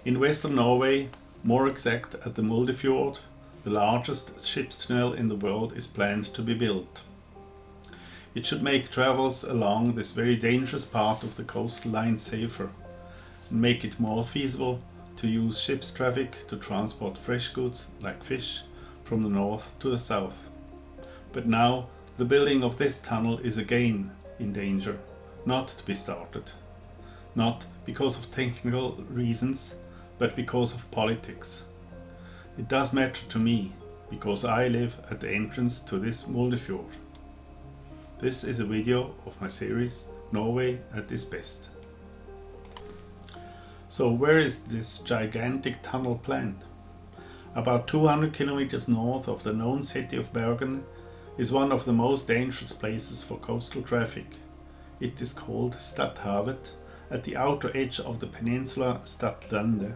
In western Norway, more exact at the Moldefjord, the largest Shipstunnel in the world is planned to be built. It should make travels along this very dangerous part of the coastal line safer and make it more feasible to use ships traffic to transport fresh goods like fish from the north to the south. But now the building of this tunnel is again in danger, not to be started. Not because of technical reasons, but because of politics. It does matter to me, because I live at the entrance to this Moldefjord. This is a video of my series Norway at its best. So where is this gigantic tunnel planned? About 200 kilometers north of the known city of Bergen is one of the most dangerous places for coastal traffic. It is called Stadhavet, at the outer edge of the peninsula Stadlandet.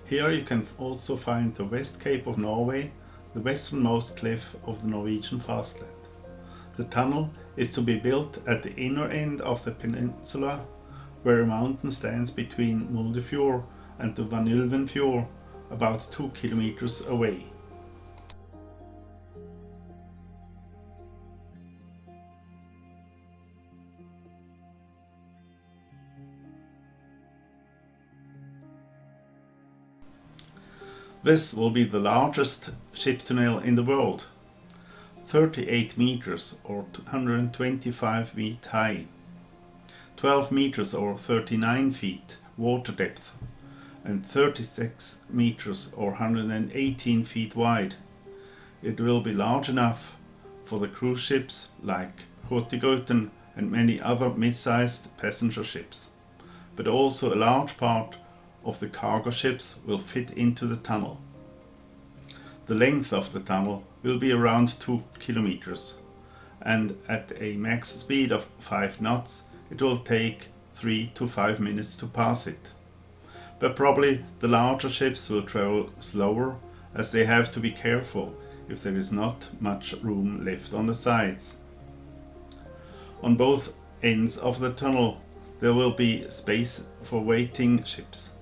Here you can also find the West Cape of Norway, the westernmost cliff of the Norwegian fastland. The tunnel is to be built at the inner end of the peninsula, where a mountain stands between Moldefjord and the Vanylvenfjord, about 2 kilometers away. This will be the largest ship tunnel in the world, 38 meters or 125 feet high, 12 meters or 39 feet water depth, and 36 meters or 118 feet wide. It will be large enough for the cruise ships like Hurtigruten and many other mid-sized passenger ships, but also a large part of the cargo ships will fit into the tunnel. The length of the tunnel will be around 2 kilometers, and at a max speed of 5 knots it will take 3 to 5 minutes to pass it. But probably the larger ships will travel slower, as they have to be careful if there is not much room left on the sides. On both ends of the tunnel there will be space for waiting ships,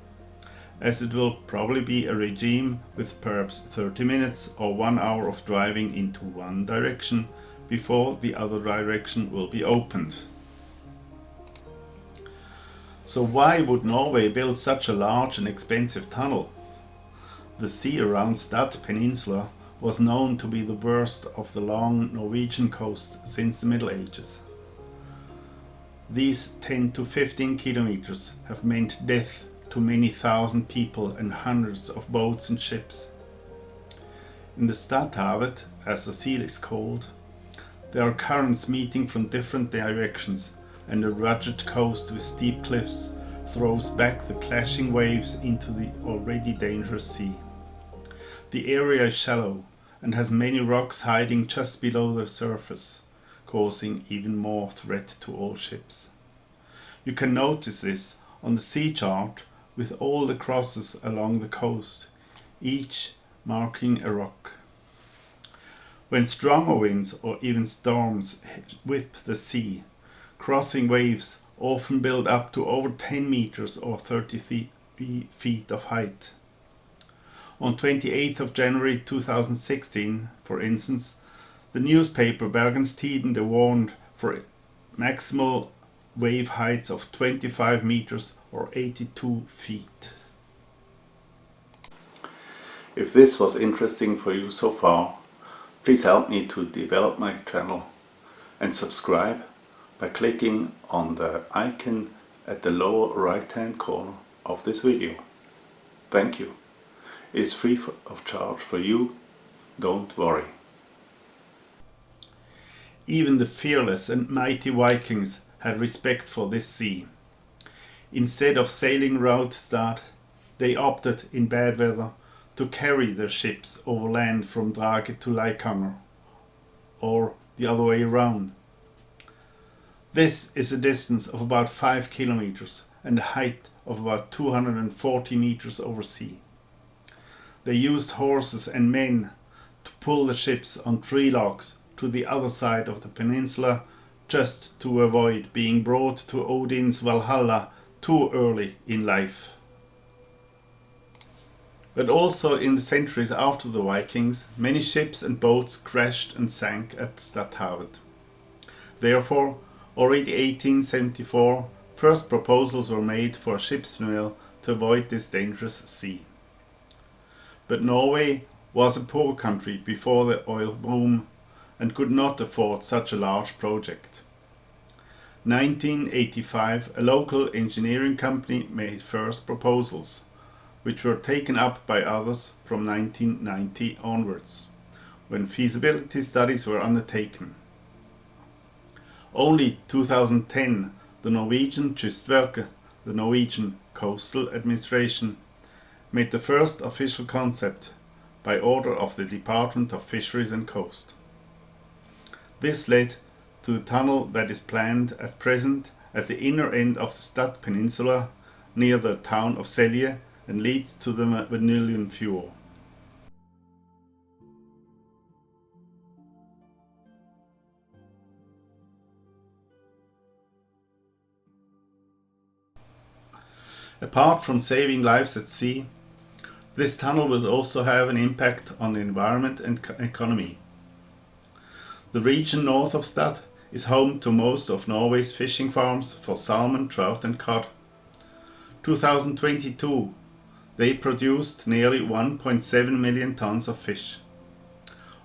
as it will probably be a regime with perhaps 30 minutes or 1 hour of driving into one direction before the other direction will be opened. So why would Norway build such a large and expensive tunnel? The sea around Stad Peninsula was known to be the worst of the long Norwegian coast since the Middle Ages. These 10 to 15 kilometers have meant death to many thousand people and hundreds of boats and ships. In the Stadhavet, as the sea is called, there are currents meeting from different directions, and a rugged coast with steep cliffs throws back the clashing waves into the already dangerous sea. The area is shallow and has many rocks hiding just below the surface, causing even more threat to all ships. You can notice this on the sea chart with all the crosses along the coast, each marking a rock. When stronger winds or even storms whip the sea, crossing waves often build up to over 10 meters or 33 feet of height. On 28th of January 2016, for instance, the newspaper Bergens Tidende warned for maximal wave heights of 25 meters or 82 feet. If this was interesting for you so far, please help me to develop my channel and subscribe by clicking on the icon at the lower right hand corner of this video. Thank you. It is free of charge for you, don't worry. Even the fearless and mighty Vikings had respect for this sea. Instead of sailing round Stad, they opted in bad weather to carry their ships overland from Drage to Leikanger, or the other way around. This is a distance of about 5 kilometers and a height of about 240 meters over sea. They used horses and men to pull the ships on tree logs to the other side of the peninsula, just to avoid being brought to Odin's Valhalla too early in life. But also in the centuries after the Vikings, many ships and boats crashed and sank at Stadhavet. Therefore, already 1874, first proposals were made for a Shipstunnel to avoid this dangerous sea. But Norway was a poor country before the oil boom and could not afford such a large project. 1985, a local engineering company made first proposals, which were taken up by others from 1990 onwards, when feasibility studies were undertaken. Only 2010, the Norwegian Kystverket, the Norwegian Coastal Administration, made the first official concept by order of the Department of Fisheries and Coast. This led to the tunnel that is planned at present at the inner end of the Stad Peninsula near the town of Selje and leads to the Vanyllion Fjord. Apart from saving lives at sea, this tunnel will also have an impact on the environment and economy. The region north of Stad is home to most of Norway's fishing farms for salmon, trout and cod. 2022, they produced nearly 1.7 million tons of fish.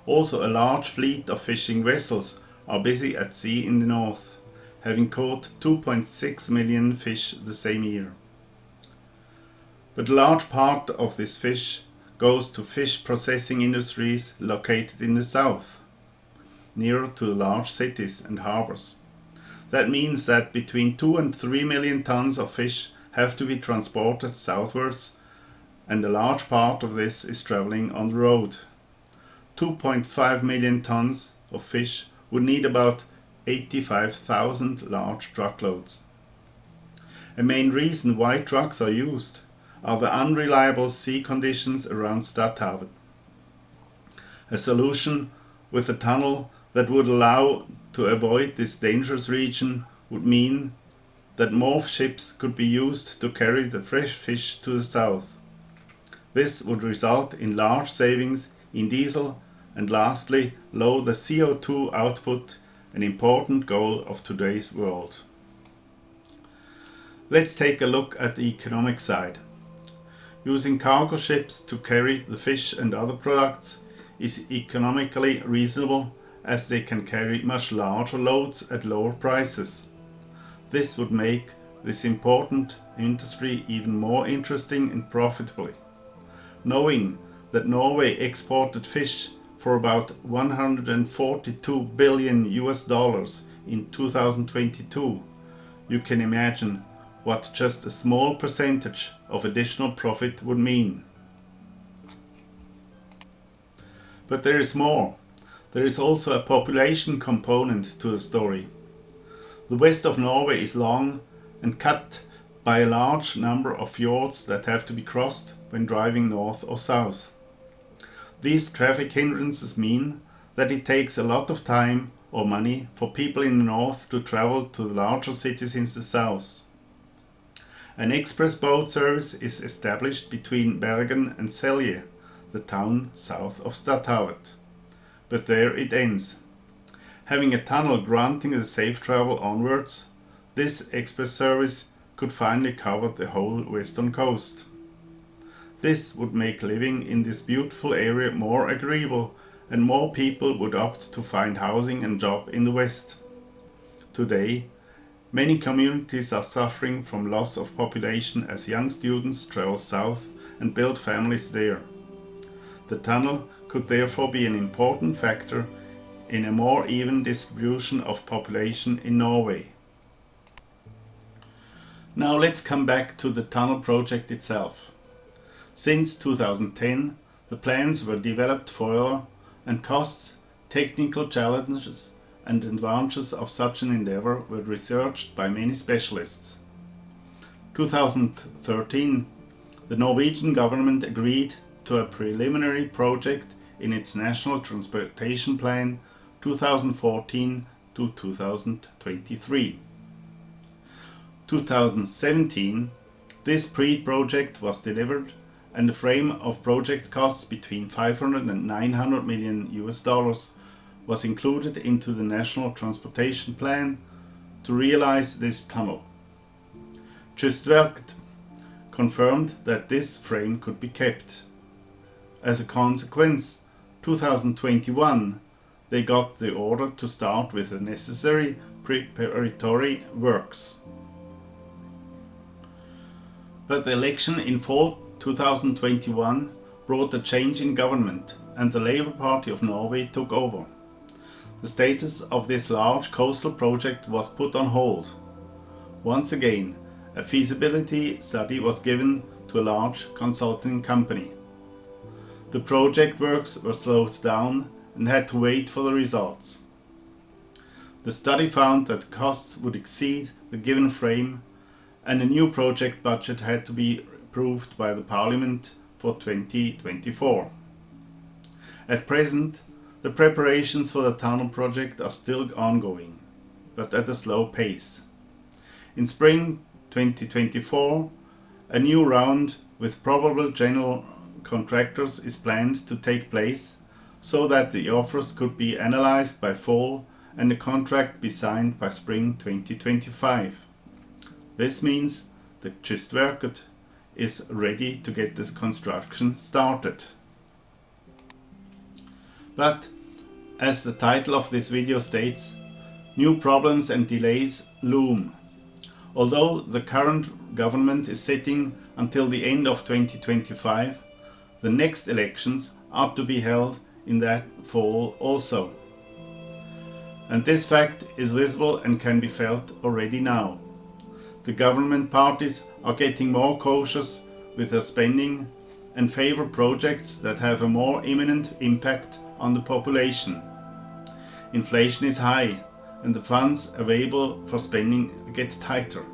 Also a large fleet of fishing vessels are busy at sea in the north, having caught 2.6 million fish the same year. But a large part of this fish goes to fish processing industries located in the south, nearer to the large cities and harbors. That means that between 2 and 3 million tons of fish have to be transported southwards, and a large part of this is traveling on the road. 2.5 million tons of fish would need about 85,000 large truckloads. A main reason why trucks are used are the unreliable sea conditions around Stadhavet. A solution with a tunnel that would allow to avoid this dangerous region would mean that more ships could be used to carry the fresh fish to the south. This would result in large savings in diesel and lastly lower the CO2 output, an important goal of today's world. Let's take a look at the economic side. Using cargo ships to carry the fish and other products is economically reasonable, as they can carry much larger loads at lower prices. This would make this important industry even more interesting and profitable. Knowing that Norway exported fish for about 142 billion US dollars in 2022, you can imagine what just a small percentage of additional profit would mean. But there is more. There is also a population component to the story. The west of Norway is long and cut by a large number of fjords that have to be crossed when driving north or south. These traffic hindrances mean that it takes a lot of time or money for people in the north to travel to the larger cities in the south. An express boat service is established between Bergen and Selje, the town south of Stadhavet. But there it ends. Having a tunnel granting the safe travel onwards, this express service could finally cover the whole western coast. This would make living in this beautiful area more agreeable, and more people would opt to find housing and job in the west. Today, many communities are suffering from loss of population as young students travel south and build families there. The tunnel could therefore be an important factor in a more even distribution of population in Norway. Now let's come back to the tunnel project itself. Since 2010, the plans were developed further, and costs, technical challenges and advantages of such an endeavor were researched by many specialists. 2013, the Norwegian Government agreed to a preliminary project in its National Transportation Plan 2014 to 2023. 2017, this pre-project was delivered and a frame of project costs between 500 and 900 million US dollars was included into the National Transportation Plan to realize this tunnel. Kystverket confirmed that this frame could be kept. As a consequence, 2021 they got the order to start with the necessary preparatory works. But the election in fall 2021 brought a change in government and the Labour Party of Norway took over. The status of this large coastal project was put on hold. Once again, a feasibility study was given to a large consulting company. The project works were slowed down and had to wait for the results. The study found that the costs would exceed the given frame and a new project budget had to be approved by the Parliament for 2024. At present, the preparations for the tunnel project are still ongoing, but at a slow pace. In spring 2024, a new round with probable general contractors is planned to take place so that the offers could be analyzed by fall and the contract be signed by spring 2025. This means that Kystverket is ready to get the construction started. But, as the title of this video states, new problems and delays loom. Although the current government is sitting until the end of 2025, the next elections are to be held in that fall also. And this fact is visible and can be felt already now. The government parties are getting more cautious with their spending and favor projects that have a more imminent impact on the population. Inflation is high and the funds available for spending get tighter.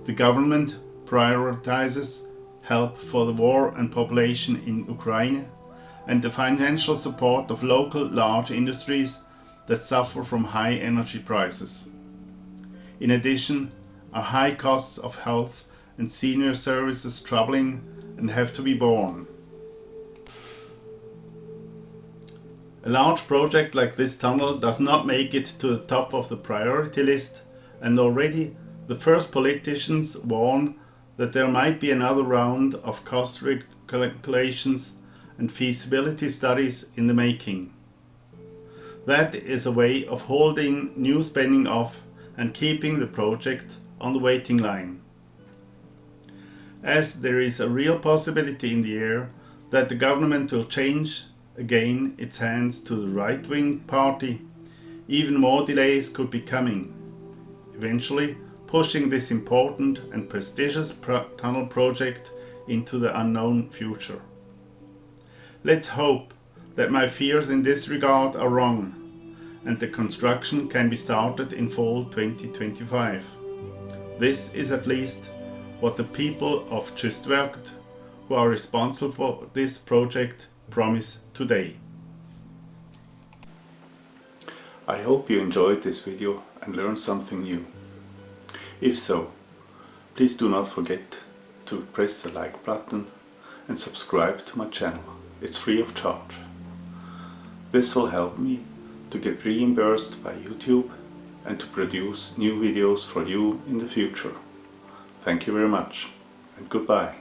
The government prioritizes help for the war and population in Ukraine and the financial support of local large industries that suffer from high energy prices. In addition, are high costs of health and senior services troubling and have to be borne. A large project like this tunnel does not make it to the top of the priority list, and already the first politicians warn that there might be another round of cost calculations and feasibility studies in the making. That is a way of holding new spending off and keeping the project on the waiting line. As there is a real possibility in the air that the government will change again its hands to the right-wing party, even more delays could be coming, eventually pushing this important and prestigious tunnel project into the unknown future. Let's hope that my fears in this regard are wrong and the construction can be started in fall 2025. This is at least what the people of Kystverket, who are responsible for this project, promise today. I hope you enjoyed this video and learned something new. If so, please do not forget to press the like button and subscribe to my channel. It's free of charge. This will help me to get reimbursed by YouTube and to produce new videos for you in the future. Thank you very much and goodbye.